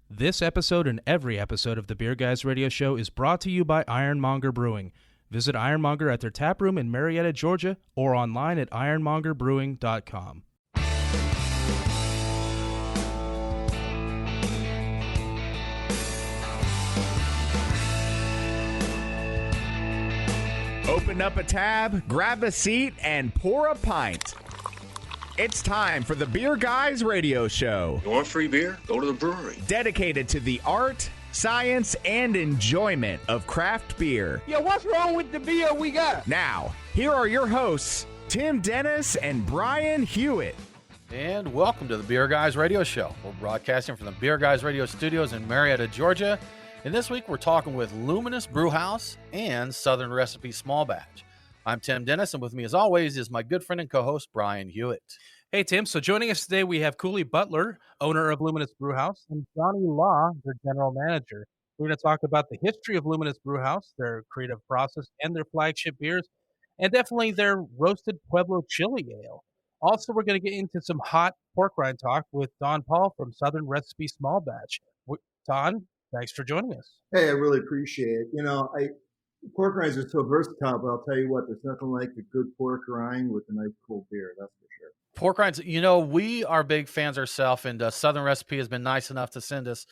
This episode and every episode of the Beer Guys Radio Show is brought to you by Ironmonger Brewing. Visit Ironmonger at their tap room in Marietta, Georgia, or online at ironmongerbrewing.com. Open up a tab, grab a seat, and pour a pint. It's time for the Beer Guys Radio Show. You want free beer? Go to the brewery. Dedicated to the art, science, and enjoyment of craft beer. Yo, what's wrong with the beer we got? Now, here are your hosts, Tim Dennis and Brian Hewitt. And welcome to the Beer Guys Radio Show. We're broadcasting from the Beer Guys Radio Studios in Marietta, Georgia. And this week we're talking with Luminous Brewhouse and Southern Recipe Small Batch. I'm Tim Dennis, and with me as always is my good friend and co-host, Brian Hewitt. Hey, Tim. So joining us today, we have Cooley Butler, owner of Luminous Brewhouse, and Jonny Law, their general manager. We're going to talk about the history of Luminous Brewhouse, their creative process, and their flagship beers, and definitely their roasted Pueblo chili ale. Also, we're going to get into some hot pork rind talk with Don Paul from Southern Recipe Small Batch. Don, thanks for joining us. Hey, I really appreciate it. Pork rinds are so versatile, but I'll tell you what, there's nothing like a good pork rind with a nice cold beer, that's for sure. Pork rinds, we are big fans ourselves, and Southern Recipe has been nice enough to send us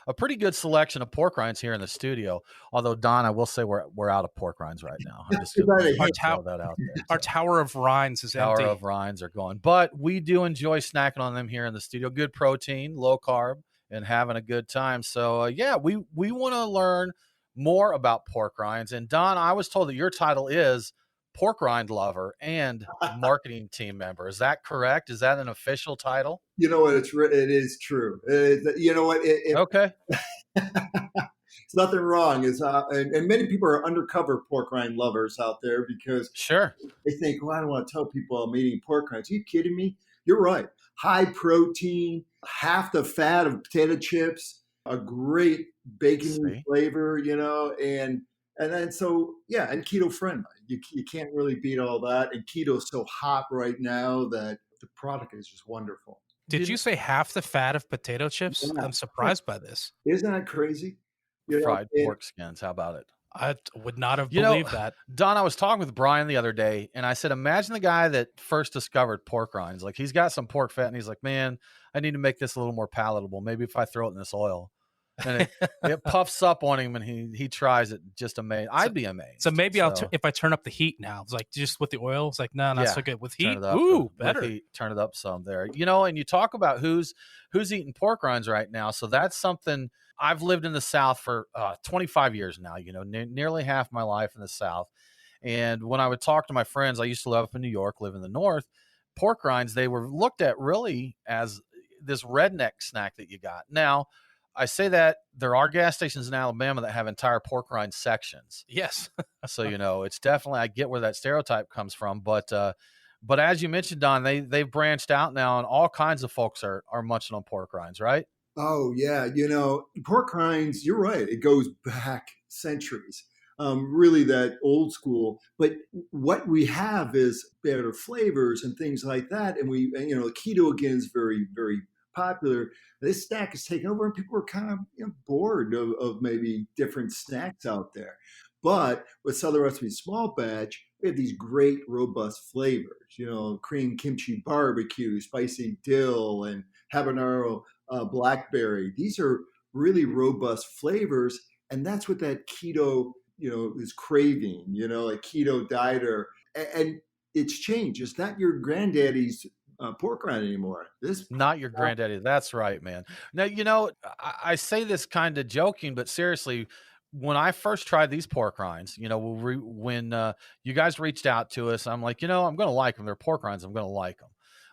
a pretty good selection of pork rinds here in the studio. Although, Don, I will say we're out of pork rinds right now. I'm just throw that out there. Our tower of rinds is empty. Tower of rinds are gone. But we do enjoy snacking on them here in the studio. Good protein, low carb, and having a good time. So, we want to learn more about pork rinds. And Don, I was told that your title is pork rind lover and marketing team member. Is that correct? Is that an official title? You know what? It is true. You know what? Okay. It's nothing wrong. And many people are undercover pork rind lovers out there because sure they think, well, I don't want to tell people I'm eating pork rinds. Are you kidding me? You're right. High protein, half the fat of potato chips, a great bacon flavor, and then and keto friendly. You can't really beat all that. And keto's so hot right now that the product is just wonderful. Did you say half the fat of potato chips? Yeah. I'm surprised by this. Isn't that crazy? Fried pork skins. How about it? I would not have believed that. Don, I was talking with Brian the other day, and I said, imagine the guy that first discovered pork rinds. Like, he's got some pork fat, and he's like, man, I need to make this a little more palatable. Maybe if I throw it in this oil. And it puffs up on him, and he tries it. Just amazing. I'd be amazed. So maybe if I turn up the heat now, it's like just with the oil. It's like not so good with heat. Ooh, better. Heat, turn it up some there. And you talk about who's eating pork rinds right now. So that's something. I've lived in the South for 25 years now. Nearly half my life in the South. And when I would talk to my friends, I used to live up in New York, live in the North. Pork rinds, they were looked at really as this redneck snack that you got. Now, I say that there are gas stations in Alabama that have entire pork rind sections. Yes. So, it's definitely, I get where that stereotype comes from. But as you mentioned, Don, they've branched out now, and all kinds of folks are munching on pork rinds, right? Oh, yeah. Pork rinds, you're right. It goes back centuries. Really that old school. But what we have is better flavors and things like that. And keto, again, is very, very popular. This snack is taken over, and people are kind of bored of maybe different snacks out there. But with Southern Recipe Small Batch, we have these great robust flavors. Cream kimchi barbecue, spicy dill, and habanero blackberry. These are really robust flavors, and that's what that keto is craving. Like keto dieter, and it's changed. It's not your granddaddy's pork rind anymore. Not your granddaddy. That's right, man. Now, I say this kind of joking, but seriously, when I first tried these pork rinds, when you guys reached out to us, I'm like, I'm going to like them. They're pork rinds. I'm going to like them.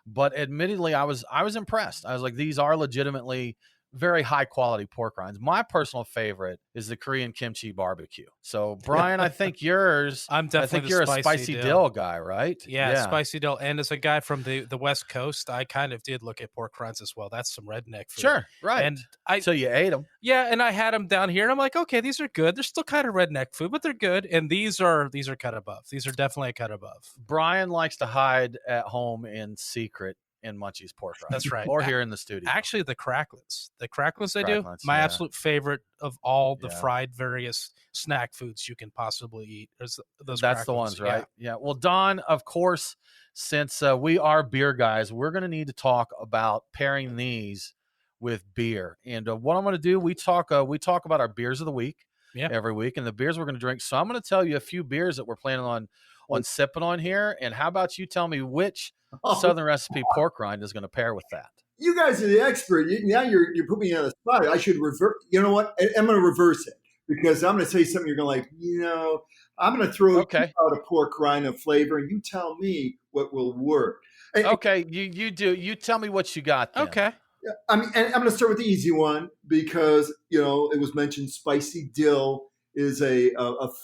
But admittedly, I was impressed. I was like, these are legitimately very high quality pork rinds. My personal favorite is the Korean kimchi barbecue. So, Brian, I think yours. I'm definitely you're a spicy dill guy, right? Yeah, spicy dill. And as a guy from the West Coast, I kind of did look at pork rinds as well. That's some redneck food. Sure, right. And so you ate them. Yeah, and I had them down here, and I'm like, okay, these are good. They're still kind of redneck food, but they're good. And these are cut above. These are definitely a cut above. Brian likes to hide at home in secret in Munchie's pork rinds. That's right. Or here in the studio. Actually, the cracklets they do, Cracklets, my yeah. absolute favorite of all the Yeah. fried various snack foods you can possibly eat. There's those That's the cracklets, ones, right? Yeah. Well, Don, of course, since we are beer guys, we're going to need to talk about pairing these with beer. And what I'm going to do, we talk about our beers of the week every week, and the beers we're going to drink. So I'm going to tell you a few beers that we're planning on sipping on here. And how about you tell me which Southern Recipe pork rind is going to pair with that? You guys are the expert. Now you're putting me on the spot. I should revert. You know what? I'm going to reverse it because I'm going to say something you're going to like. I'm going to throw out a pork rind of flavor, and you tell me what will work. Okay, you do. You tell me what you got then. Okay. I mean, and I'm going to start with the easy one because it was mentioned spicy dill is a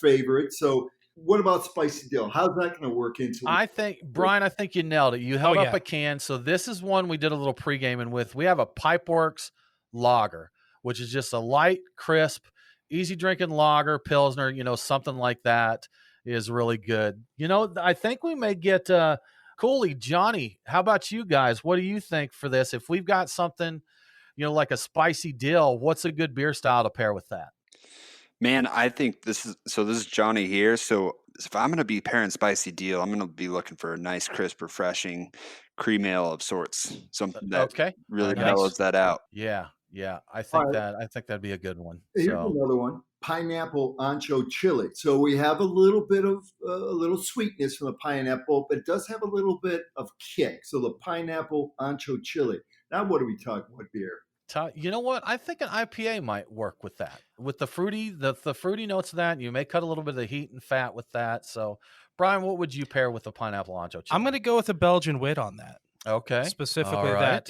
favorite. So what about spicy dill? How's that going to work into it? Brian, I think you nailed it. You held up a can. So this is one we did a little pre-gaming with. We have a Pipeworks lager, which is just a light, crisp, easy drinking lager, Pilsner, something like that is really good. I think we may get Cooley. Jonny, how about you guys? What do you think for this? If we've got something, like a spicy dill, what's a good beer style to pair with that? Man, I think this is Jonny here. So if I'm going to be pairing spicy dill, I'm going to be looking for a nice, crisp, refreshing cream ale of sorts. Something that really mellows that out. Yeah. I think that'd be a good one. Here's another one: pineapple ancho chili. So we have a little bit of a little sweetness from the pineapple, but it does have a little bit of kick. So the pineapple ancho chili. Now, what are we talking about beer? You know what? I think an IPA might work with that. With the fruity, the fruity notes of that, you may cut a little bit of the heat and fat with that. So, Brian, what would you pair with the pineapple ancho chili? I'm going to go with a Belgian wit on that. Okay. Specifically that,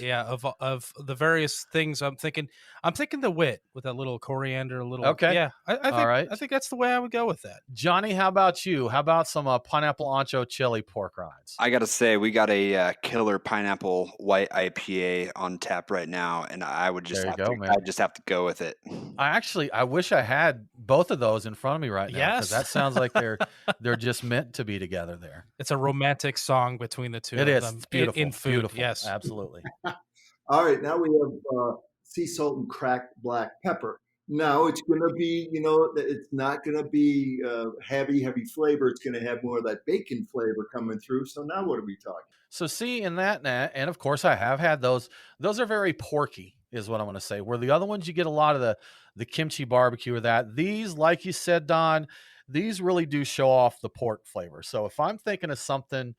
of the various things I'm thinking the wit with that little coriander, a little. Okay. Yeah. I think that's the way I would go with that. Jonny, how about you? How about some pineapple ancho chili pork rinds? I got to say, we got a killer pineapple white IPA on tap right now, and I would just have to go with it. I wish I had both of those in front of me right now. Because that sounds like they're just meant to be together there. It's a romantic song between the two of them. It's beautiful. In food, beautiful. Yes. Absolutely. All right, now we have sea salt and cracked black pepper. Now it's going to be, it's not going to be heavy flavor. It's going to have more of that bacon flavor coming through. So now what are we talking? So see, in that, and of course I have had those. Those are very porky, is what I want to say. Where the other ones, you get a lot of the kimchi barbecue or that. These, like you said, Don, these really do show off the pork flavor. So if I'm thinking of something,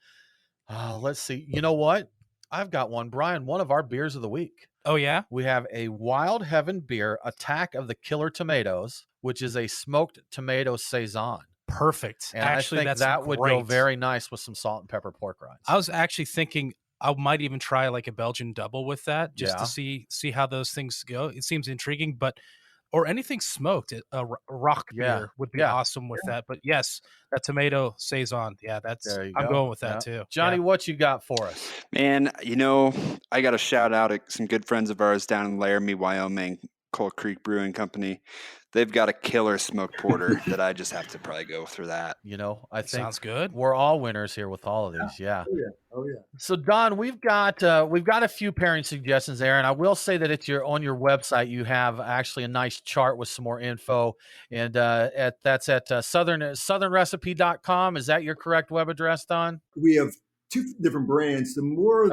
let's see. You know what? I've got one, Brian, one of our beers of the week. Oh, yeah? We have a Wild Heaven beer, Attack of the Killer Tomatoes, which is a smoked tomato saison. Perfect. And actually, I think that would go very nice with some salt and pepper pork rinds. I was actually thinking I might even try like a Belgian double with that just to see how those things go. It seems intriguing, or anything smoked. A rock beer would be awesome with that. But yes, that tomato saison. Yeah, I'm going with that too. Jonny, what you got for us? Man, I got to shout out some good friends of ours down in Laramie, Wyoming, Cold Creek Brewing Company. They've got a killer smoked porter that I just have to probably go through that. I think sounds good. We're all winners here with all of these. Yeah. Oh yeah. So Don, we've got a few pairing suggestions there, and I will say that on your website you have actually a nice chart with some more info, and that's at southernrecipe.com. Is that your correct web address, Don? We have two different brands. The more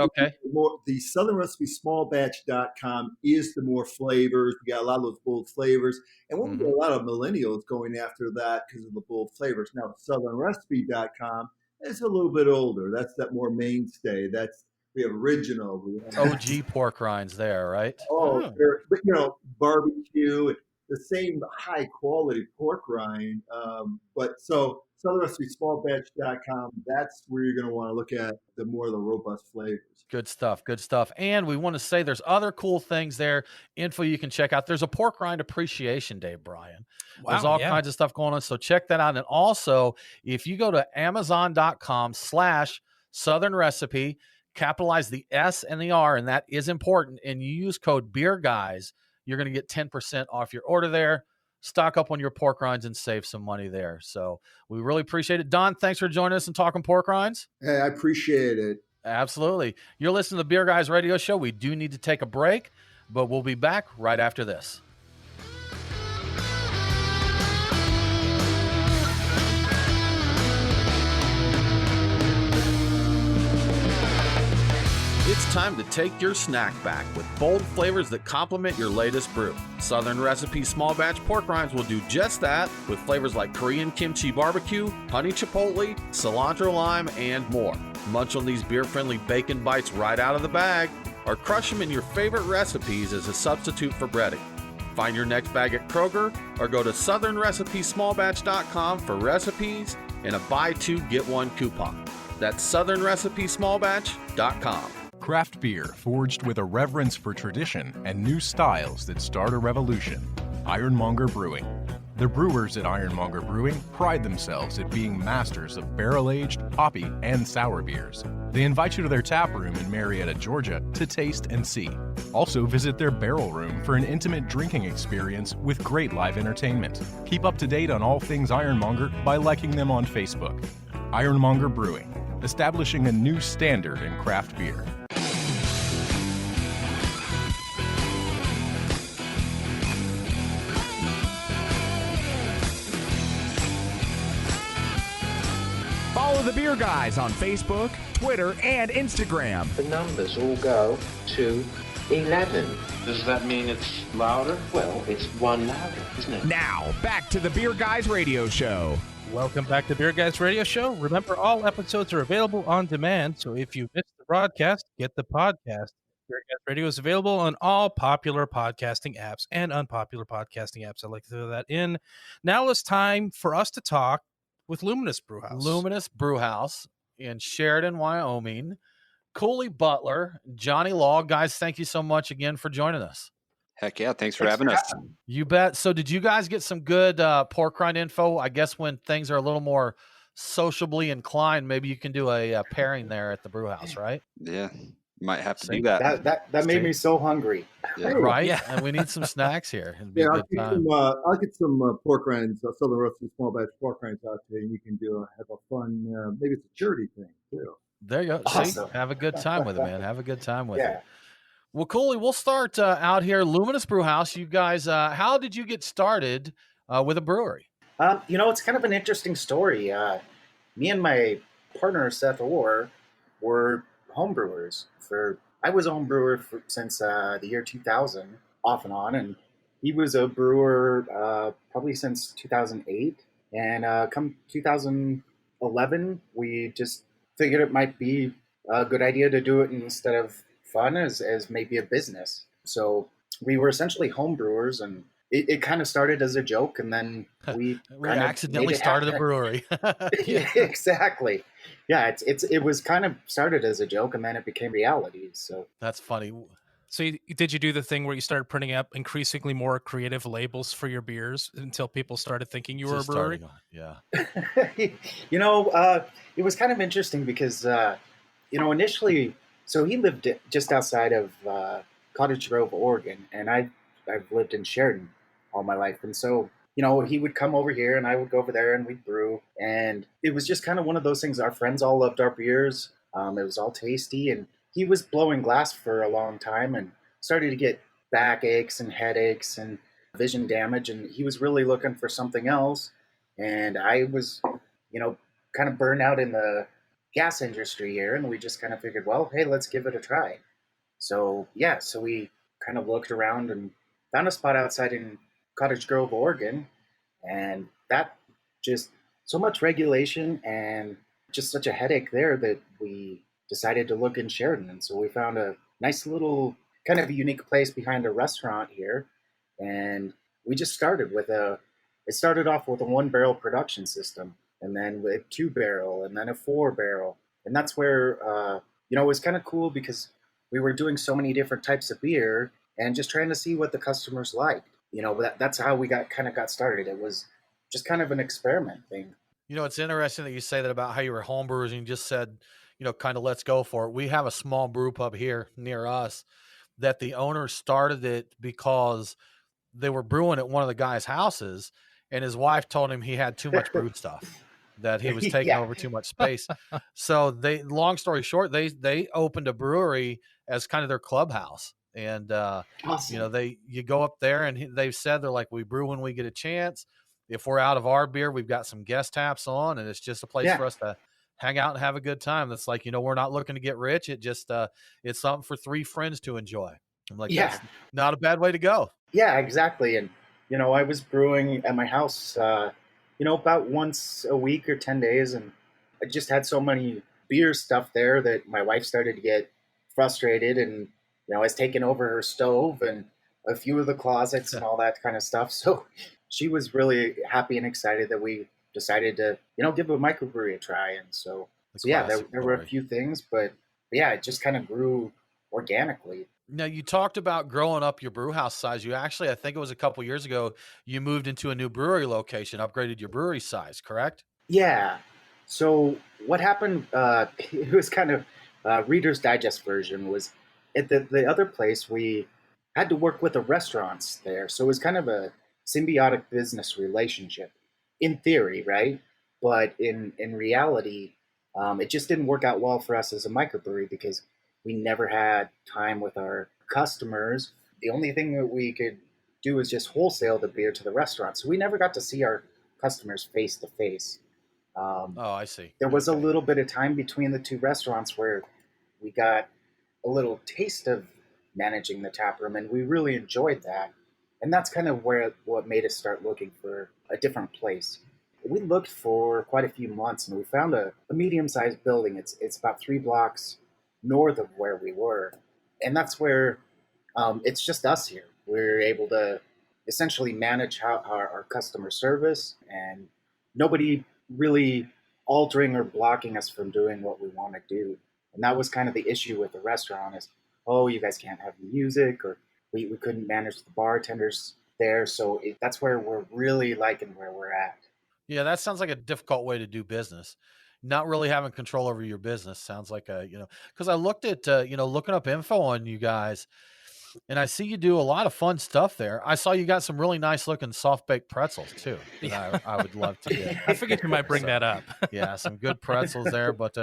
the Southern Recipe smallbatch.com is the more flavors. We got a lot of those bold flavors. And we get a lot of millennials going after that because of the bold flavors. Now, southernrecipe.com is a little bit older. That's that more mainstay. We have original. We have OG pork rinds there, right? But barbecue, the same high quality pork rind. So Southern Recipe smallbatch.com, that's where you're going to want to look at the more of the robust flavors. Good stuff. And we want to say there's other cool things there, info you can check out. There's a pork rind appreciation day, Brian. Wow, there's all kinds of stuff going on. So check that out. And also, if you go to amazon.com/Southern Recipe, capitalize the S and the R, and that is important, and you use code BEERGUYS, you're going to get 10% off your order there. Stock up on your pork rinds and save some money there. So we really appreciate it. Don, thanks for joining us and talking pork rinds. Hey, I appreciate it. Absolutely. You're listening to the Beer Guys Radio Show. We do need to take a break, but we'll be back right after this. It's time to take your snack back with bold flavors that complement your latest brew. Southern Recipe Small Batch Pork Rinds will do just that with flavors like Korean Kimchi Barbecue, Honey Chipotle, Cilantro Lime, and more. Munch on these beer-friendly bacon bites right out of the bag, or crush them in your favorite recipes as a substitute for breading. Find your next bag at Kroger, or go to southernrecipesmallbatch.com for recipes and a buy two, get one coupon. That's southernrecipesmallbatch.com. Craft beer forged with a reverence for tradition and new styles that start a revolution. Ironmonger Brewing. The brewers at Ironmonger Brewing pride themselves at being masters of barrel-aged, hoppy, and sour beers. They invite you to their tap room in Marietta, Georgia to taste and see. Also visit their barrel room for an intimate drinking experience with great live entertainment. Keep up to date on all things Ironmonger by liking them on Facebook. Ironmonger Brewing, establishing a new standard in craft beer. Follow the Beer Guys on Facebook, Twitter, and Instagram. The numbers all go to 11. Does that mean it's louder? Well, it's one louder, isn't it? Now, back to the Beer Guys Radio Show. Welcome back to Beer Guys Radio Show. Remember, all episodes are available on demand, so if you missed the broadcast, get the podcast. Beer Guys Radio is available on all popular podcasting apps and unpopular podcasting apps. I'd like to throw that in. Now it's time for us to talk with Luminous Brewhouse. Luminous Brewhouse in Sheridan, Wyoming. Cooley, Butler, Jonny Law. Guys, thank you so much again for joining us. Heck yeah, thanks for having us. You bet. So did you guys get some good pork rind info? I guess when things are a little more sociably inclined, maybe you can do a pairing there at the brew house, right? Yeah, might have to do that. That made me so hungry. Yeah. Right? Yeah. And we need some snacks here. I'll get some pork rinds, Southern Recipe Small Batch pork rinds out there, and you can have a fun, maybe it's a charity thing too. There you go. Awesome. See, have a good time with it, man. Have a good time with it. Well, Cooley, we'll start out here. Luminous Brewhouse. You guys, how did you get started with a brewery? It's kind of an interesting story. Me and my partner, Seth Orr, were homebrewers. I was a homebrewer since the year 2000, off and on, and he was a brewer probably since 2008. And come 2011, we just figured it might be a good idea to do it instead of fun as maybe a business. So we were essentially homebrewers, and it kind of started as a joke, and then we accidentally started a brewery. Yeah, exactly. Yeah, it was kind of started as a joke, and then it became reality. So that's funny. So did you do the thing where you started printing up increasingly more creative labels for your beers until people started thinking you were a brewery? Yeah. It was kind of interesting because, initially, so he lived just outside of Cottage Grove, Oregon, and I've lived in Sheridan all my life. And so, he would come over here and I would go over there and we'd brew. And it was just kind of one of those things. Our friends all loved our beers. It was all tasty. And he was blowing glass for a long time and started to get back aches and headaches and vision damage. And he was really looking for something else. And I was, kind of burned out in the gas industry here. And we just kind of figured, well, hey, let's give it a try. So we kind of looked around and found a spot outside in Cottage Grove, Oregon. And that just so much regulation and just such a headache there that we decided to look in Sheridan. And so we found a nice little kind of a unique place behind a restaurant here. And we just started it started off with a 1-barrel production system, and then with 2-barrel, and then a 4-barrel. And that's where, it was kind of cool because we were doing so many different types of beer and just trying to see what the customers liked. That's how we got started. It was just kind of an experiment thing. It's interesting that you say that about how you were homebrewers and you just said, kind of let's go for it. We have a small brew pub here near us that the owner started it because they were brewing at one of the guys' houses, and his wife told him he had too much brewed stuff. that he was taking over too much space. So long story short, they opened a brewery as kind of their clubhouse. And, awesome. you go up there and they've said, they're like, we brew when we get a chance. If we're out of our beer, we've got some guest taps on, and it's just a place for us to hang out and have a good time. That's like, we're not looking to get rich. It just, it's something for 3 friends to enjoy. I'm like, that's not a bad way to go. Yeah, exactly. And, I was brewing at my house, about once a week or 10 days. And I just had so many beer stuff there that my wife started to get frustrated, and, I was taking over her stove and a few of the closets and all that kind of stuff. So she was really happy and excited that we decided to, give a microbrewery a try. And so there were a few things, but yeah, it just kind of grew organically. Now, you talked about growing up your brew house size. You actually, I think it was a couple years ago, you moved into a new brewery location, upgraded your brewery size, correct? Yeah. So what happened, it was kind of Reader's Digest version, was at the other place, we had to work with the restaurants there. So it was kind of a symbiotic business relationship in theory, right? But in reality, it just didn't work out well for us as a microbrewery because we never had time with our customers. The only thing that we could do was just wholesale the beer to the restaurants. So we never got to see our customers face to face. Oh, I see. There was a little bit of time between the 2 restaurants where we got a little taste of managing the tap room, and we really enjoyed that. And that's kind of what made us start looking for a different place. We looked for quite a few months, and we found a medium-sized building. It's about 3 blocks north of where we were, and that's where it's just us here. We're able to essentially manage our customer service, and nobody really altering or blocking us from doing what we want to do. And that was kind of the issue with the restaurant is, oh, you guys can't have music, or we couldn't manage the bartenders there. So that's where we're really liking where we're at. Yeah, that sounds like a difficult way to do business. Not really having control over your business sounds like because I looked at, looking up info on you guys, and I see you do a lot of fun stuff there. I saw you got some really nice looking soft baked pretzels too. I would love to get. I figured you might bring that up. Yeah, some good pretzels there. But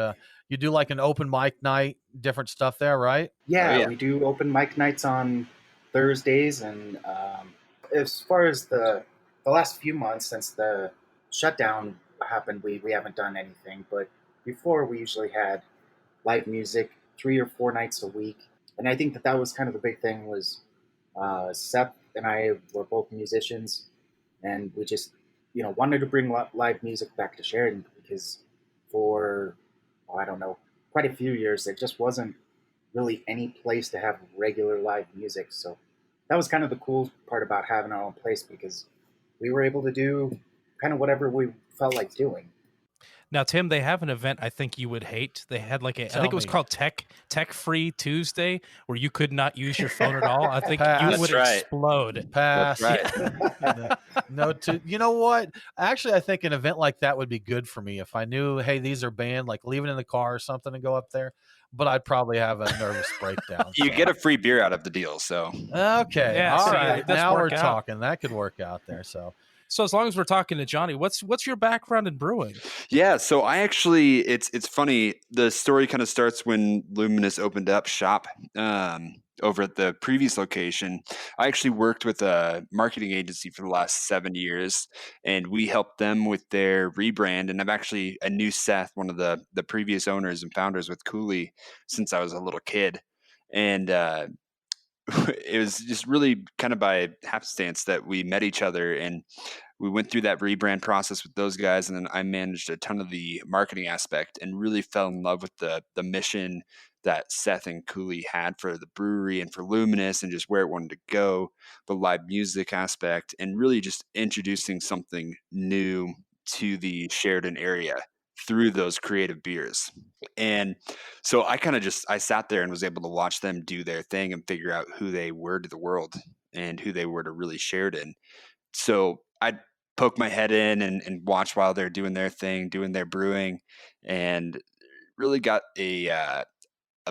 you do like an open mic night, different stuff there, right? Yeah, we do open mic nights on Thursdays, and as far as the last few months since the shutdown happened, we haven't done anything. But before, we usually had live music 3 or 4 nights a week. And I think that was kind of the big thing was Seth and I were both musicians, and we just, wanted to bring live music back to Sheridan because for, I don't know, quite a few years, there just wasn't really any place to have regular live music. So that was kind of the cool part about having our own place because we were able to do kind of whatever we felt like doing. Now, Tim, they have an event I think you would hate. They had I think it was called Tech Free Tuesday, where you could not use your phone at all. I think you would explode. Pass. That's right. No, you know what? Actually, I think an event like that would be good for me if I knew, hey, these are banned, like leave it in the car or something and go up there. But I'd probably have a nervous breakdown. You get a free beer out of the deal, so. Okay. Yeah, all right. Now we're out. talking. That could work out there, So as long as we're talking to Jonny, what's your background in brewing? Yeah, so I actually, it's funny. The story kind of starts when Luminous opened up shop over at the previous location. I actually worked with a marketing agency for the last 7 years, and we helped them with their rebrand. And I knew Seth, one of the previous owners and founders with Cooley, since I was a little kid, and it was just really kind of by happenstance that we met each other, and we went through that rebrand process with those guys. And then I managed a ton of the marketing aspect and really fell in love with the mission that Seth and Cooley had for the brewery and for Luminous and just where it wanted to go, the live music aspect, and really just introducing something new to the Sheridan area through those creative beers. And so I sat there and was able to watch them do their thing and figure out who they were to the world and who they were to really Sheridan. So I'd poke my head in and watch while they're doing their thing, doing their brewing, and really got a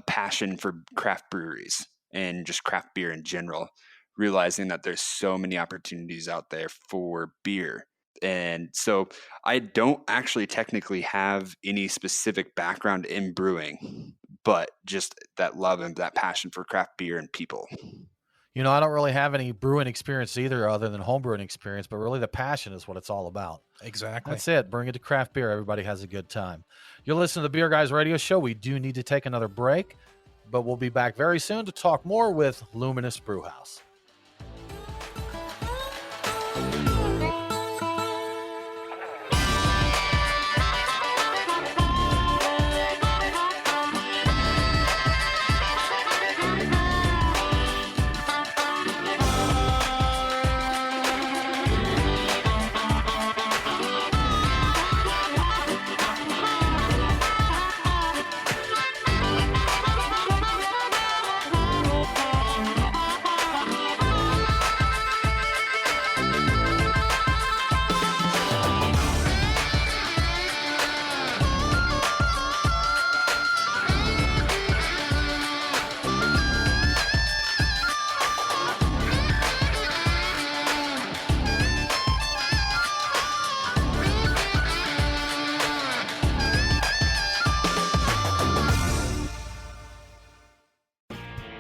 passion for craft breweries and just craft beer in general, realizing that there's so many opportunities out there for beer And so I don't actually technically have any specific background in brewing, but just that love and that passion for craft beer and people. You know, I don't really have any brewing experience either other than home brewing experience, but really the passion is what it's all about. Exactly. That's it. Bring it to craft beer. Everybody has a good time. You're listening to the Beer Guys Radio Show. We do need to take another break, but we'll be back very soon to talk more with Luminous Brewhouse.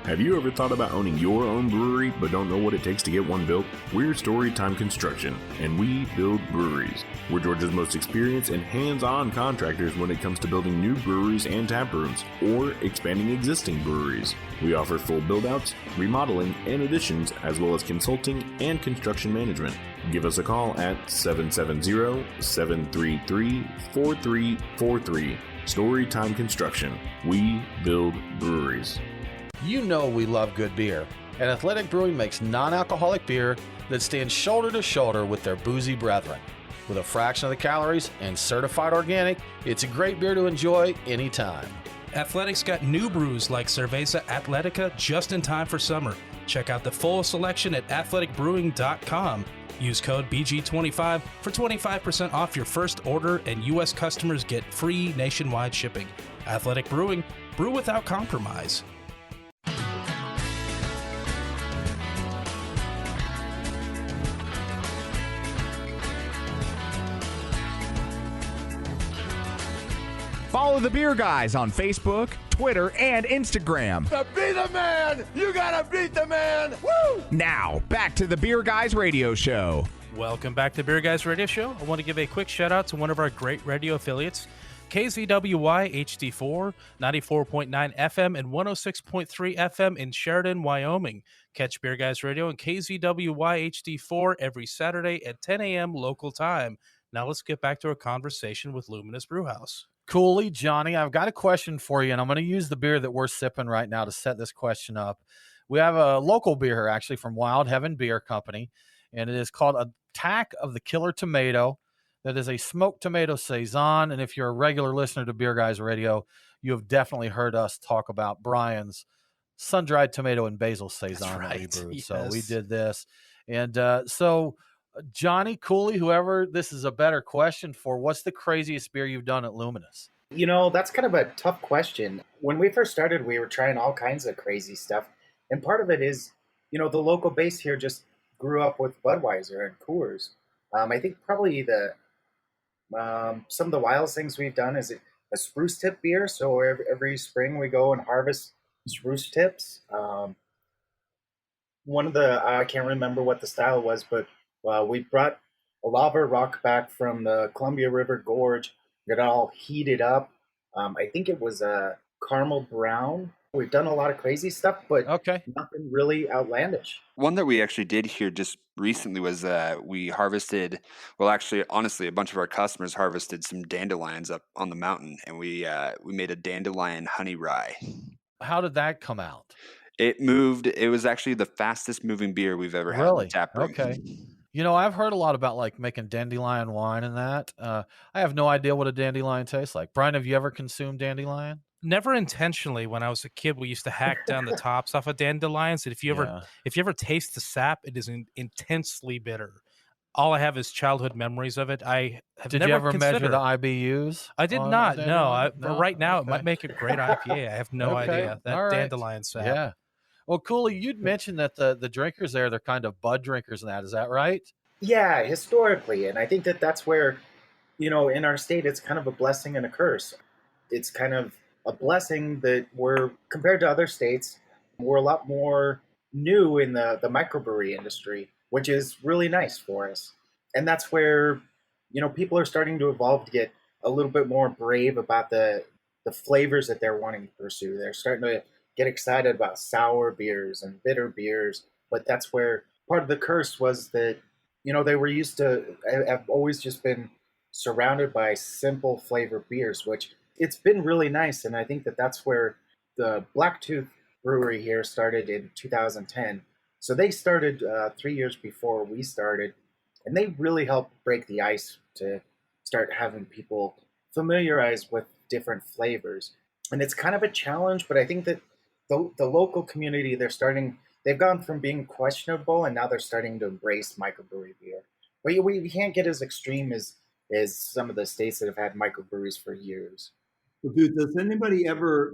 Have you ever thought about owning your own brewery but don't know what it takes to get one built? We're Storytime Construction, and we build breweries. We're Georgia's most experienced and hands-on contractors when it comes to building new breweries and tap rooms, or expanding existing breweries. We offer full build-outs, remodeling, and additions, as well as consulting and construction management. Give us a call at 770-733-4343. Storytime Construction. We build breweries. You know we love good beer, and Athletic Brewing makes non-alcoholic beer that stands shoulder to shoulder with their boozy brethren. With a fraction of the calories and certified organic, it's a great beer to enjoy anytime. Athletic's got new brews like Cerveza Atletica just in time for summer. Check out the full selection at athleticbrewing.com. Use code BG25 for 25% off your first order, and U.S. customers get free nationwide shipping. Athletic Brewing, brew without compromise. Follow the Beer Guys on Facebook, Twitter, and Instagram. To be the man, you gotta beat the man. Woo! Now, back to the Beer Guys Radio Show. Welcome back to the Beer Guys Radio Show. I want to give a quick shout out to one of our great radio affiliates, KZWY HD4, 94.9 FM and 106.3 FM in Sheridan, Wyoming. Catch Beer Guys Radio and KZWY HD4 every Saturday at 10 a.m. local time. Now let's get back to our conversation with Luminous Brewhouse. Cooley, Jonny, I've got a question for you, and I'm going to use the beer that we're sipping right now to set this question up. We have a local beer here, actually, from Wild Heaven Beer Company, and it is called Attack of the Killer Tomato. That is a smoked tomato saison, and if you're a regular listener to Beer Guys Radio, you have definitely heard us talk about Brian's sun-dried tomato and basil saison that we brewed. Yes. So we did this. And so Jonny, Cooley, whoever this is a better question for, what's the craziest beer you've done at Luminous? You know, that's kind of a tough question. When we first started, we were trying all kinds of crazy stuff. And part of it is, you know, the local base here just grew up with Budweiser and Coors. I think probably some of the wildest things we've done is a spruce tip beer. So every spring we go and harvest spruce tips. One of the, I can't remember what the style was, but we brought a lava rock back from the Columbia River Gorge, got it all heated up. I think it was a caramel brown. We've done a lot of crazy stuff, but nothing really outlandish. One that we actually did here just recently was we harvested, well, actually, honestly, a bunch of our customers harvested some dandelions up on the mountain, and we made a dandelion honey rye. How did that come out? It moved. It was actually the fastest moving beer we've ever had in the tap room. Okay. You know, I've heard a lot about like making dandelion wine and that. I have no idea what a dandelion tastes like. Brian, have you ever consumed dandelion? Never intentionally. When I was a kid, we used to hack down the tops off of dandelions. And if you ever taste the sap, it is intensely bitter. All I have is childhood memories of it. I have Did never you ever considered. measure the IBUs? I did not. No. But right now, it might make a great IPA. I have no idea. That dandelion sap. Yeah. Well, Cooley, you'd mentioned that the drinkers there, they're kind of bud drinkers and that. Is that right? Yeah, historically. And I think that that's where, in our state, it's kind of a blessing and a curse. It's kind of a blessing that we're, compared to other states, we're a lot more new in the microbrewery industry, which is really nice for us. And that's where, people are starting to evolve to get a little bit more brave about the flavors that they're wanting to pursue. They're starting to get excited about sour beers and bitter beers. But that's where part of the curse was that, they were used to, have always just been surrounded by simple flavor beers, which it's been really nice. And I think that that's where the Blacktooth Brewery here started in 2010. So they started 3 years before we started, and they really helped break the ice to start having people familiarize with different flavors. And it's kind of a challenge, but I think that the local community, they've gone from being questionable and now they're starting to embrace microbrewery beer. But we can't get as extreme as some of the states that have had microbreweries for years. Well, dude, does anybody ever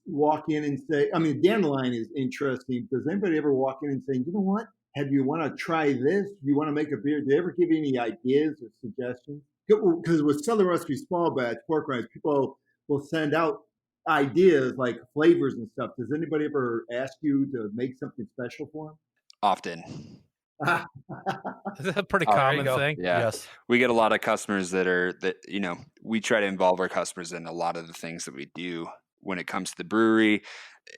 walk in and say, I mean, dandelion is interesting. Does anybody ever walk in and say, you know what? Have you want to try this? Do you want to make a beer? Do they ever give you any ideas or suggestions? Because with Southern Recipe Small Batch pork rinds, people will send out ideas like flavors and stuff. Does anybody ever ask you to make something special for them? Often. That's a pretty common thing. Yeah. Yes. We get a lot of customers that we try to involve our customers in a lot of the things that we do when it comes to the brewery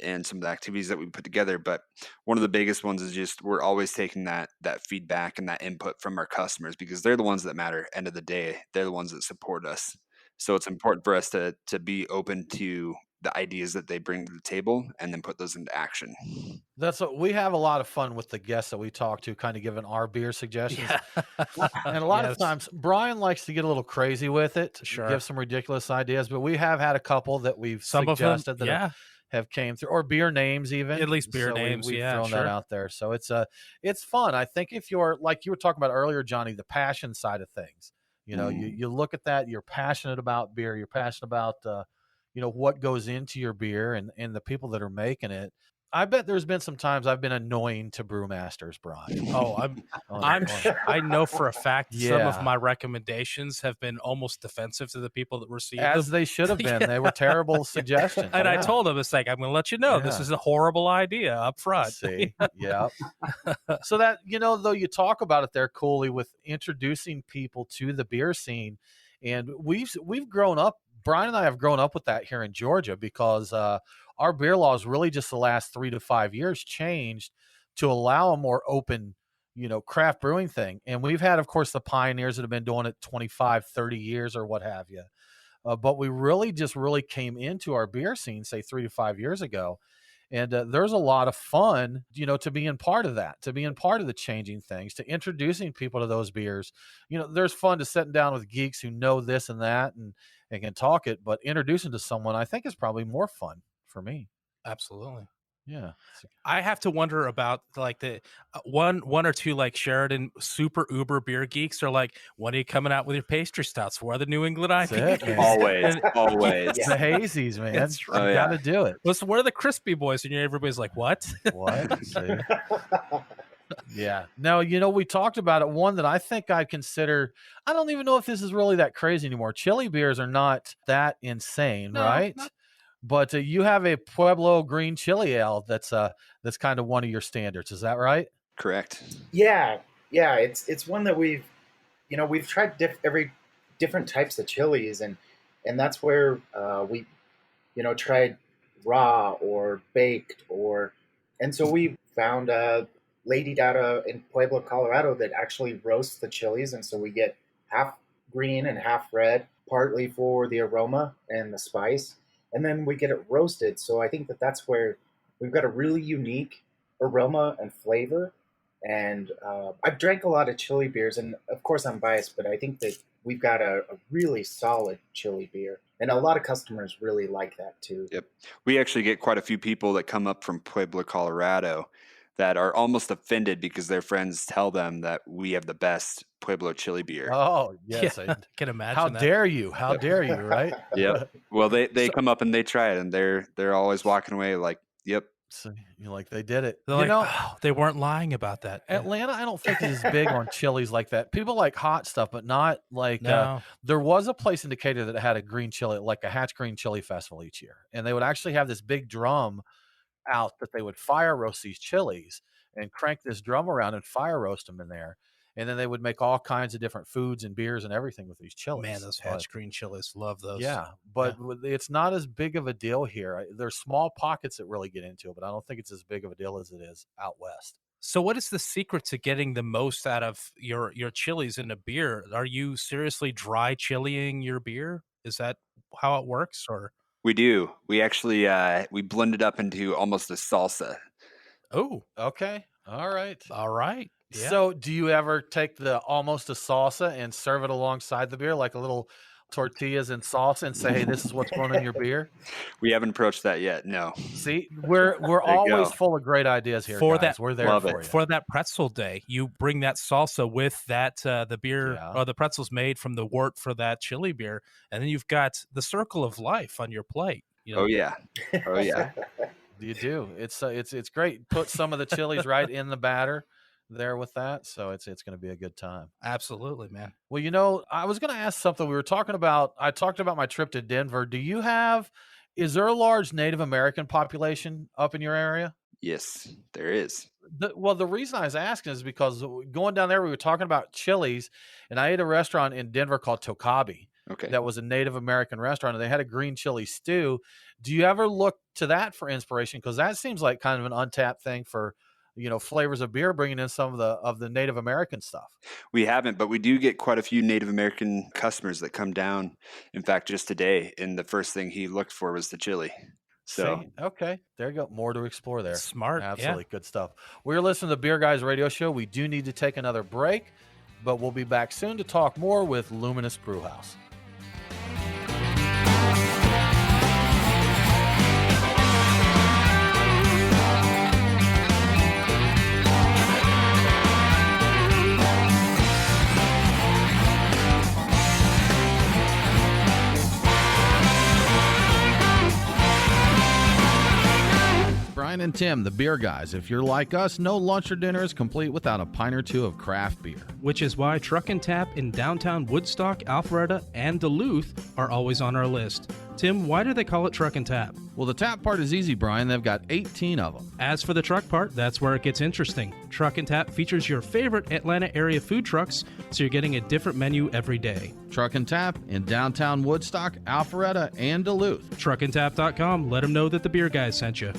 and some of the activities that we put together. But one of the biggest ones is just we're always taking that feedback and that input from our customers, because they're the ones that matter. End of the day, they're the ones that support us. So it's important for us to be open to the ideas that they bring to the table and then put those into action. That's what we have a lot of fun with the guests that we talk to, kind of giving our beer suggestions. And a lot of times Brian likes to get a little crazy with it, give some ridiculous ideas, but we have had a couple that we've suggested that have came through, or beer names even. At least beer names, we've thrown that out there. So it's fun. I think if you're, like you were talking about earlier, Jonny, the passion side of things, you look at that, you're passionate about beer, you're passionate about what goes into your beer and the people that are making it. I bet there's been some times I've been annoying to brewmasters, Brian. Oh, I know for a fact some of my recommendations have been almost defensive to the people that received them. As they should have been. They were terrible suggestions. And I told them, it's like, I'm going to let you know, this is a horrible idea up front. See, yeah. So that, though you talk about it there, Cooley, with introducing people to the beer scene, and we've grown up, Brian and I have grown up with that here in Georgia, because our beer laws really just the last 3 to 5 years changed to allow a more open, craft brewing thing. And we've had, of course, the pioneers that have been doing it 25, 30 years or what have you. But we really came into our beer scene, say 3 to 5 years ago. And there's a lot of fun, to being part of that, to being part of the changing things, to introducing people to those beers. There's fun to sitting down with geeks who know this and that and can talk it, but introducing to someone, I think, is probably more fun for me. Absolutely. Yeah. I have to wonder about like the one or two like Sheridan super uber beer geeks are like, when are you coming out with your pastry stouts? For the New England IPA? Always. The hazies, man. That's right. You got to do it. Listen, what are the crispy boys? And everybody's like, what? What? Yeah. Now, we talked about it. One that I think I consider, I don't even know if this is really that crazy anymore. Chili beers are not that insane, right? But you have a Pueblo green chili ale that's kind of one of your standards. Is that right? Correct. Yeah. It's one that we've tried different types of chilies, and that's where we tried raw or baked, and so we found a lady down in Pueblo, Colorado, that actually roasts the chilies, and so we get half green and half red, partly for the aroma and the spice, and then we get it roasted. So I think that that's where we've got a really unique aroma and flavor. And I've drank a lot of chili beers, and of course I'm biased, but I think that we've got a really solid chili beer, and a lot of customers really like that too. Yep. We actually get quite a few people that come up from Pueblo, Colorado, that are almost offended because their friends tell them that we have the best Pueblo chili beer. Oh, yes. I can imagine. How dare you? How dare you, right? Yep. Well, they come up and they try it, and they're always walking away like, yep, So you're like, they did it. They're oh, they weren't lying about that. Atlanta, I don't think is big on chilies like that. People like hot stuff, but not like No. there was a place in Decatur that had a green chili, like a Hatch Green Chili Festival each year. And they would actually have this big drum out that they would fire roast these chilies and crank this drum around and fire roast them in there. And then they would make all kinds of different foods and beers and everything with these chilies. Man, those Hatch Green chilies, love those. Yeah, but it's not as big of a deal here. There's small pockets that really get into it, but I don't think it's as big of a deal as it is out west. So what is the secret to getting the most out of your chilies in a beer? Are you seriously dry chiliing your beer? Is that how it works, or? We do. We actually we blend it up into almost a salsa. Oh, okay. All right. Yeah. So do you ever take the almost a salsa and serve it alongside the beer, like a little tortillas and salsa, and say, hey, this is what's going in your beer? We haven't approached that yet. No. See, we're always full of great ideas here, for guys. that. We're there for you. For that pretzel day, you bring that salsa with that the beer or the pretzels made from the wort for that chili beer, and then you've got the circle of life on your plate. You know? Oh yeah. You do. It's great. Put some of the chilies right in the batter there with that, so it's going to be a good time. Absolutely, man. Well, I was going to ask something. We were talking about. I talked about my trip to Denver. Is there a large Native American population up in your area? Yes, there is. The reason I was asking is because going down there, we were talking about chilies, and I ate a restaurant in Denver called Tokabi. Okay. That was a Native American restaurant, and they had a green chili stew. Do you ever look to that for inspiration? Because that seems like kind of an untapped thing for, flavors of beer, bringing in some of the Native American stuff. We haven't, but we do get quite a few Native American customers that come down. In fact, just today, and the first thing he looked for was the chili. So, okay, there you go. More to explore there. Smart. Absolutely. Good stuff. We're listening to the Beer Guys Radio Show. We do need to take another break, but we'll be back soon to talk more with Luminous Brewhouse. Brian and Tim, the Beer Guys. If you're like us, no lunch or dinner is complete without a pint or two of craft beer. Which is why Truck and Tap in downtown Woodstock, Alpharetta, and Duluth are always on our list. Tim, why do they call it Truck and Tap? Well, the tap part is easy, Brian. They've got 18 of them. As for the truck part, that's where it gets interesting. Truck and Tap features your favorite Atlanta area food trucks, so you're getting a different menu every day. Truck and Tap in downtown Woodstock, Alpharetta, and Duluth. Truckandtap.com. Let them know that the Beer Guys sent you.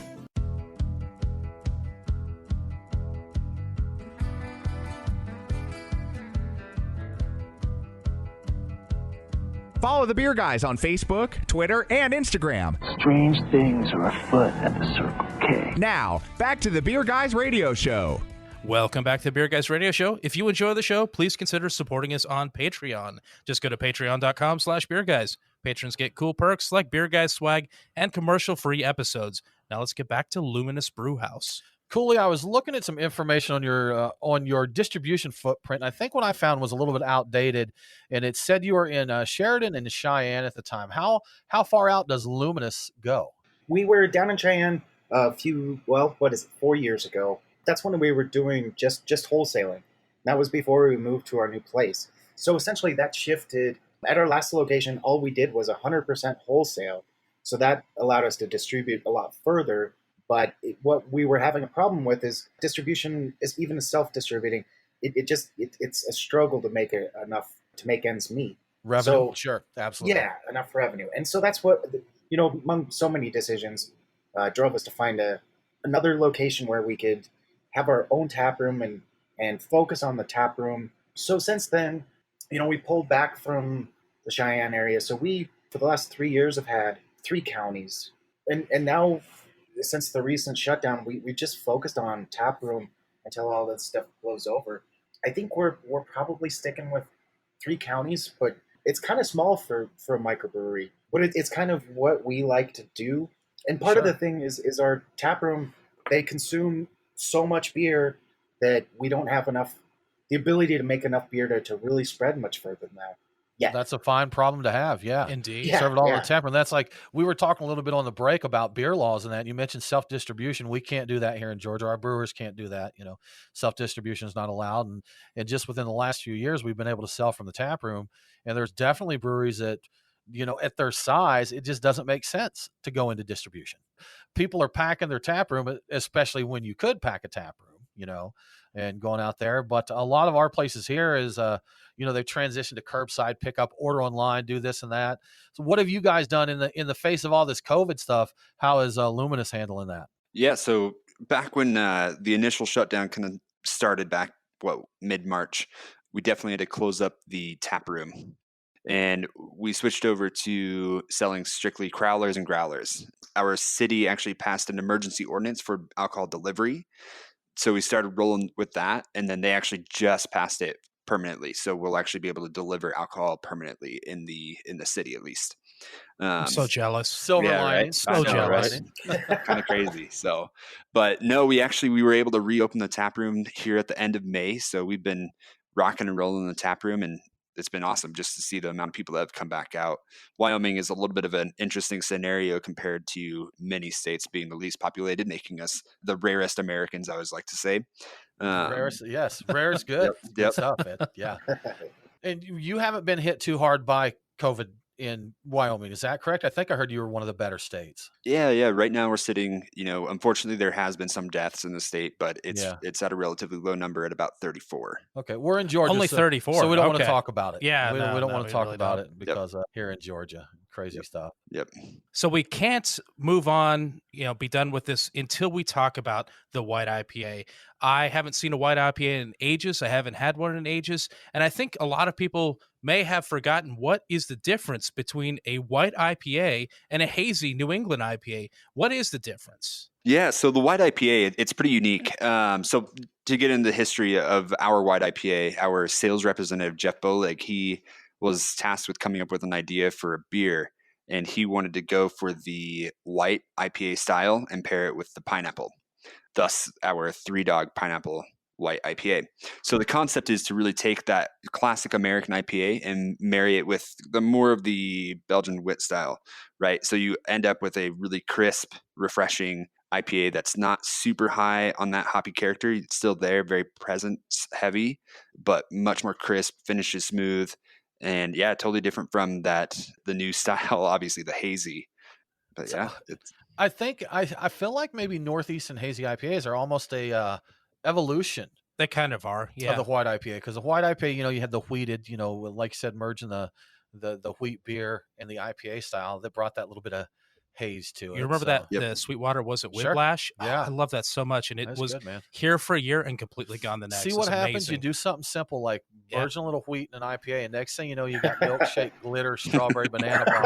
Follow the Beer Guys on Facebook, Twitter, and Instagram. Strange things are afoot at the Circle K. Now, back to the Beer Guys Radio Show. Welcome back to the Beer Guys Radio Show. If you enjoy the show, please consider supporting us on Patreon. Just go to patreon.com/beerguys. Patrons get cool perks like Beer Guys swag and commercial-free episodes. Now let's get back to Luminous Brewhouse. Cooley, I was looking at some information on your distribution footprint. I think what I found was a little bit outdated, and it said you were in Sheridan and Cheyenne at the time. How far out does Luminous go? We were down in Cheyenne 4 years ago. That's when we were doing just wholesaling. That was before we moved to our new place. So essentially that shifted. At our last location, all we did was 100% wholesale. So that allowed us to distribute a lot further. But what we were having a problem with is distribution, is even self-distributing. It's a struggle to make enough to make ends meet. Revenue, sure, absolutely. Yeah, enough revenue. And so that's what, among so many decisions, drove us to find another location where we could have our own tap room and focus on the tap room. So since then, we pulled back from the Cheyenne area. So we, for the last 3 years, have had 3 counties. And now, since the recent shutdown, we just focused on tap room until all that stuff blows over. I think we're probably sticking with 3 counties, but it's kind of small for a microbrewery. But it's kind of what we like to do. And part of the thing is our tap room, they consume so much beer that we don't have the ability to make enough beer to really spread much further than that. Yeah. That's a fine problem to have. Yeah. Indeed. Yeah, Serve it all in yeah. the temper. And that's like, we were talking a little bit on the break about beer laws and that. You mentioned self-distribution. We can't do that here in Georgia. Our brewers can't do that. Self-distribution is not allowed. And just within the last few years, we've been able to sell from the tap room. And there's definitely breweries that, at their size, it just doesn't make sense to go into distribution. People are packing their tap room, especially when you could pack a tap room, and going out there. But a lot of our places here is, they've transitioned to curbside pickup, order online, do this and that. So what have you guys done in the face of all this COVID stuff? How is Luminous handling that? Yeah. So back when the initial shutdown kind of started back, mid-March, we definitely had to close up the tap room. And we switched over to selling strictly crowlers and growlers. Our city actually passed an emergency ordinance for alcohol delivery. So we started rolling with that. And then they actually just passed it permanently. So we'll actually be able to deliver alcohol permanently in the city, at least. I'm so jealous. Silver lining. Right? So jealous. Kind of crazy. So, but no, we were able to reopen the tap room here at the end of May. So we've been rocking and rolling in the tap room, and it's been awesome just to see the amount of people that have come back out. Wyoming is a little bit of an interesting scenario compared to many states being the least populated, making us the rarest Americans, I always like to say. Rarest, yes. Rare is good. Good stuff. Yeah. And you haven't been hit too hard by COVID in Wyoming. Is that correct? I think I heard you were one of the better states. Yeah. Right now we're sitting, unfortunately there has been some deaths in the state, but it's at a relatively low number at about 34. Okay. We're in Georgia. Only 34. So we don't want to talk about it. Yeah. We don't want to talk really about don't. it because here in Georgia, crazy stuff. Yep. So we can't move on, be done with this until we talk about the white IPA. I haven't seen a white IPA in ages. I haven't had one in ages. And I think a lot of people may have forgotten what is the difference between a white IPA and a hazy New England IPA. What is the difference? Yeah, so the white IPA, it's pretty unique. So to get into the history of our white IPA, our sales representative, Jeff Boleg, he was tasked with coming up with an idea for a beer, and he wanted to go for the white IPA style and pair it with the pineapple. Thus, our Three Dog Pineapple White IPA. So the concept is to really take that classic American IPA and marry it with the more of the Belgian wit style, right? So you end up with a really crisp, refreshing IPA that's not super high on that hoppy character. It's still there, very presence heavy, but much more crisp, finishes smooth, and yeah, totally different from the new style, obviously the hazy. But yeah, I think I feel like maybe Northeast and hazy IPAs are almost a evolution. They kind of are, yeah. Of the white IPA, because the white IPA, you had the wheated, like you said, merging the wheat beer and the IPA style that brought that little bit of haze to it. You remember that the Sweetwater, was it Whiplash? Sure. Yeah. I love that so much. And it That's was good, man. here for a year and completely gone the next. See what happens? You do something simple like virgin little wheat and an IPA, and next thing you know, you got milkshake, glitter, strawberry, banana bar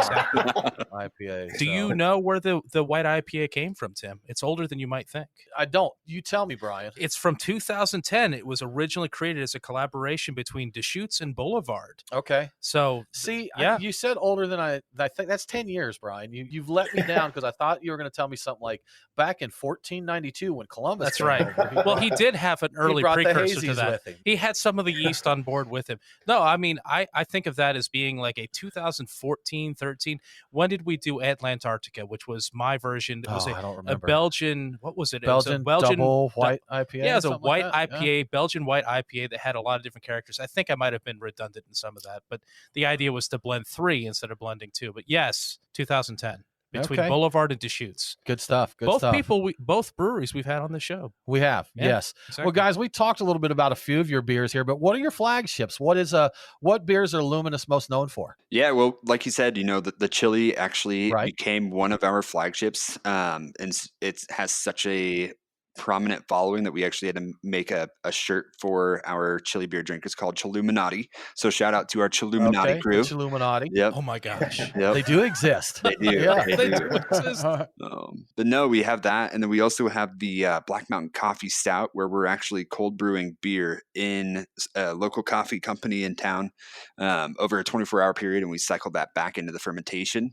IPA. Do you know where the white IPA came from, Tim? It's older than you might think. I don't. You tell me, Brian. It's from 2010. It was originally created as a collaboration between Deschutes and Boulevard. Okay. So see, you said older than I think. That's 10 years, Brian. You've let me down because I thought you were going to tell me something like back in 1492 when Columbus. That's right. Well, he did have an early precursor to that. With him. He had some of the yeast on board with him. No, I mean, I think of that as being like a 2014, 13. When did we do Atlantarctica, which was my version? It was I don't remember. A Belgian, what was it? Belgian, double white IPA? Yeah, it was a white like IPA, Belgian white IPA that had a lot of different characters. I think I might have been redundant in some of that, but the idea was to blend 3 instead of blending 2. But yes, 2010. Between Boulevard and Deschutes. Good stuff. Good stuff. Both breweries we've had on the show. We have, yes. Exactly. Well, guys, we talked a little bit about a few of your beers here, but what are your flagships? What beers are Luminous most known for? Yeah, well, like you said, the chili actually became one of our flagships, and it has such a prominent following that we actually had to make a shirt for our chili beer drinkers called Chilluminati. So shout out to our Chilluminati crew. Chilluminati. Yep. Oh my gosh. Yep. They do exist. They do. Yeah. They do exist. But no, we have that. And then we also have the Black Mountain Coffee Stout, where we're actually cold brewing beer in a local coffee company in town over a 24-hour period. And we cycle that back into the fermentation.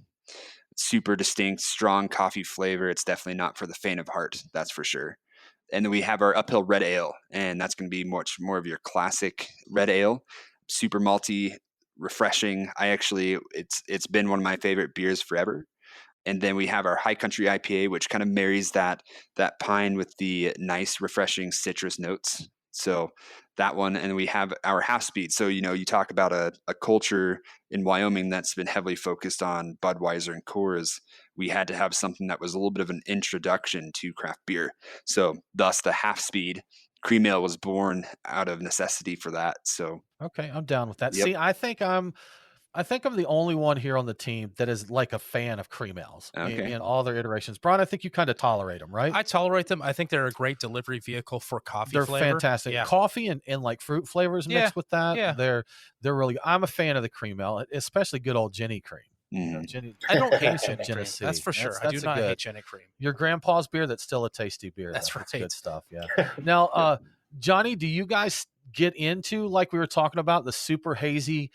Super distinct, strong coffee flavor. It's definitely not for the faint of heart. That's for sure. And then we have our Uphill Red Ale, and that's going to be much more of your classic red ale, super malty, refreshing. It's been one of my favorite beers forever. And then we have our High Country IPA, which kind of marries that pine with the nice, refreshing citrus notes. So that one, and we have our half speed. So, you talk about a culture in Wyoming that's been heavily focused on Budweiser and Coors. We had to have something that was a little bit of an introduction to craft beer. So thus the half speed. Cream ale was born out of necessity for that. So okay, I'm down with that. Yep. See, I think I'm the only one here on the team that is like a fan of cream ales in all their iterations. Brian, I think you kind of tolerate them, right? I tolerate them. I think they're a great delivery vehicle for coffee They're flavor. fantastic. Yeah. Coffee and like fruit flavors mixed with that. Yeah. They're really, I'm a fan of the cream ale, especially good old Jenny cream. Mm. I don't hate Jenny cream. Genesee. That's for sure. I do a not good- hate Jenny cream. Your grandpa's beer that's still a tasty beer. That's though. right. It's good stuff. Yeah. Now, Jonny, do you guys get into, like we were talking about, the super hazy,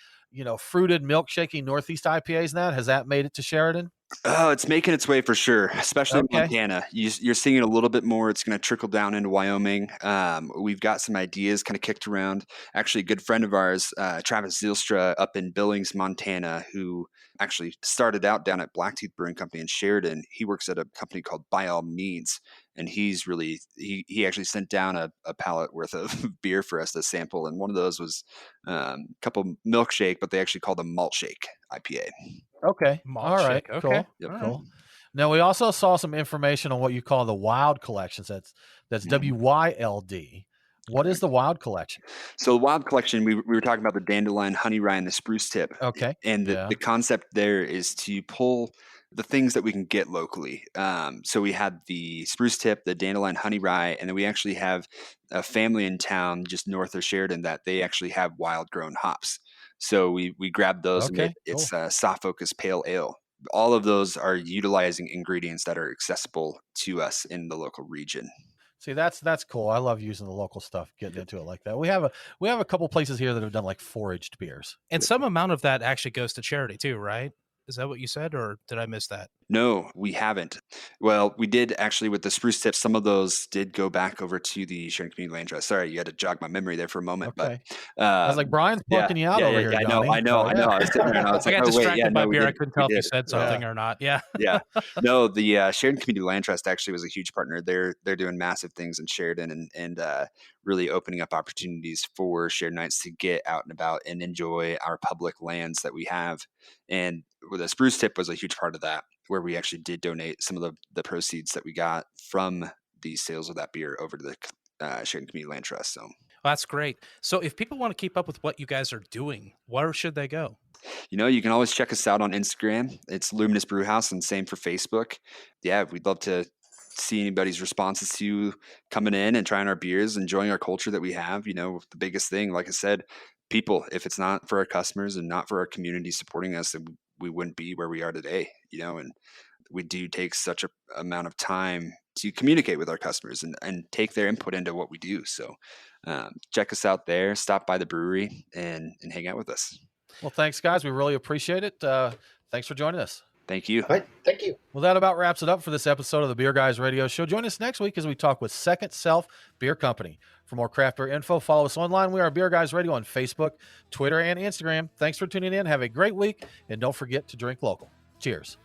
fruited milkshakey Northeast IPAs and that? Has that made it to Sheridan? Oh, it's making its way for sure, especially in Montana. You're seeing it a little bit more. It's going to trickle down into Wyoming. We've got some ideas kind of kicked around. Actually, a good friend of ours, Travis Zylstra, up in Billings, Montana, who actually started out down at Blacktooth Brewing Company in Sheridan. He works at a company called By All Means, and he's really he actually sent down a pallet worth of beer for us to sample, and one of those was a couple milkshake, but they actually called a malt shake IPA. Okay. Malt all right. shake. Cool. Okay. Yep. Cool. Now we also saw some information on what you call the Wild Collections. That's WYLD. What is the Wild Collection? So the Wild Collection, we were talking about the dandelion, honey rye, and the spruce tip. Okay. And the concept there is to pull the things that we can get locally. So we had the spruce tip, the dandelion, honey rye, and then we actually have a family in town just north of Sheridan that they actually have wild grown hops. So we grabbed those and it's a soft focus pale ale. All of those are utilizing ingredients that are accessible to us in the local region. See, that's cool. I love using the local stuff, getting into it like that. We have a couple places here that have done like foraged beers. And some amount of that actually goes to charity too, right? Is that what you said, or did I miss that? No, we haven't. Well, we did actually with the spruce tips. Some of those did go back over to the Sheridan Community Land Trust. Sorry, you had to jog my memory there for a moment. Okay. But I was like, Brian's plucking you out over here. I know. I was sitting there and I was I like, got oh, wait, distracted by beer. I couldn't tell if you did. said something or not. Yeah. Yeah. No, the Sheridan Community Land Trust actually was a huge partner. They're doing massive things in Sheridan and really opening up opportunities for Sheridanites to get out and about and enjoy our public lands that we have. And the spruce tip was a huge part of that, where we actually did donate some of the proceeds that we got from the sales of that beer over to the Sheridan Community Land Trust. So that's great. So if people want to keep up with what you guys are doing, where should they go? You can always check us out on Instagram. It's Luminous Brewhouse, and same for Facebook. Yeah, we'd love to see anybody's responses to coming in and trying our beers, enjoying our culture that we have. The biggest thing, like I said, people. If it's not for our customers and not for our community supporting us, then we wouldn't be where we are today. And we do take such a amount of time to communicate with our customers and take their input into what we do. So check us out there, stop by the brewery and hang out with us. Well, thanks guys. We really appreciate it. Thanks for joining us. Thank you. Thank you. Well, that about wraps it up for this episode of the Beer Guys Radio Show. Join us next week as we talk with Second Self Beer Company. For more craft beer info, follow us online. We are Beer Guys Radio on Facebook, Twitter, and Instagram. Thanks for tuning in. Have a great week, and don't forget to drink local. Cheers.